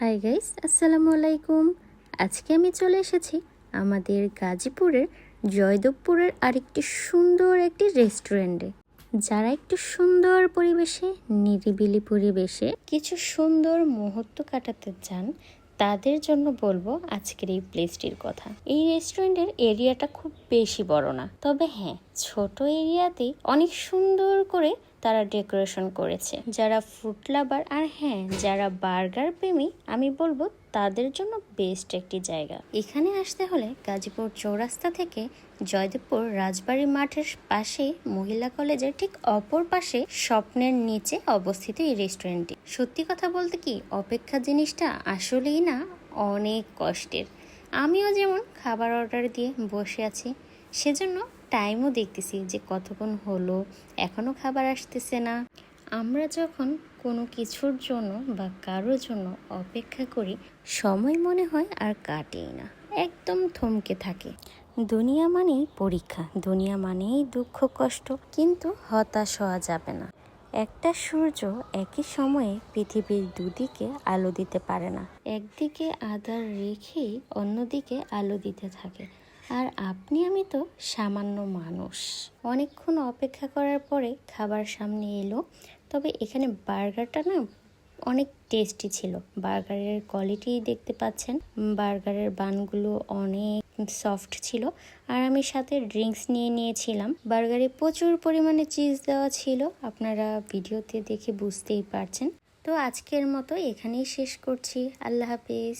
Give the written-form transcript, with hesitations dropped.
Hi guys, আসসালামু আলাইকুম। আজকে আমি চলে এসেছি আমাদের গাজীপুরের জয়দেবপুরের আরেকটি সুন্দর একটি রেস্টুরেন্টে। যারা একটু সুন্দর পরিবেশে, নিরিবিলি পরিবেশে কিছু সুন্দর মুহূর্ত কাটাতে চান, তাদের জন্য বলবো আজকের এই প্লেসটির কথা। এই রেস্টুরেন্টের এরিয়াটা খুব বেশি বড় না, তবে হ্যাঁ, ছোট এরিয়াতেই অনেক সুন্দর করে তারা ডেকোরেশন করেছে। যারা ফুড লাভার আর হ্যাঁ, যারা বার্গার প্রেমী, আমি বলবো তাদের জন্য বেস্ট একটি জায়গা। এখানে আসতে হলে গাজীপুর চৌরাস্তা থেকে জয়দেবপুর রাজবাড়ী মাঠের পাশে মহিলা কলেজের ঠিক অপর পাশে স্বপ্নের নিচে অবস্থিত এই রেস্টুরেন্টটি। সত্যি কথা বলতে কি, অপেক্ষা জিনিসটা আসলেই না অনেক কষ্টের। আমিও যেমন খাবার অর্ডার দিয়ে বসে আছি, সেজন্য টাইমও দেখতেছি যে কতক্ষণ হলো, এখনো খাবার আসতেছে না। আমরা যখন কোনো কিছুর জন্য বা কারোর জন্য অপেক্ষা করি, সময় মনে হয় আর কাটেই না, একদম থমকে থাকে। দুনিয়া মানেই পরীক্ষা, দুনিয়া মানেই দুঃখ কষ্ট, কিন্তু হতাশ হওয়া যাবে না। একটা সূর্য একই সময়ে পৃথিবীর দুদিকে আলো দিতে পারে না, একদিকে আধার রেখেই অন্যদিকে আলো দিতে থাকে। আর আপনি আমি তো সামান্য মানুষ। অনেকক্ষণ অপেক্ষা করার পরে খাবার সামনে এলো। তবে এখানে বার্গারটা না অনেক টেস্টি ছিল। বার্গারের কোয়ালিটি দেখতে পাচ্ছেন, বার্গারের বানগুলো অনেক সফট ছিল। আর আমি সাথে ড্রিঙ্কস নিয়ে নিয়েছিলাম। বার্গারে প্রচুর পরিমাণে চিজ দেওয়া ছিল, আপনারা ভিডিওতে দেখে বুঝতেই পারছেন। তো আজকের মতো এখানেই শেষ করছি। আল্লাহ হাফিজ।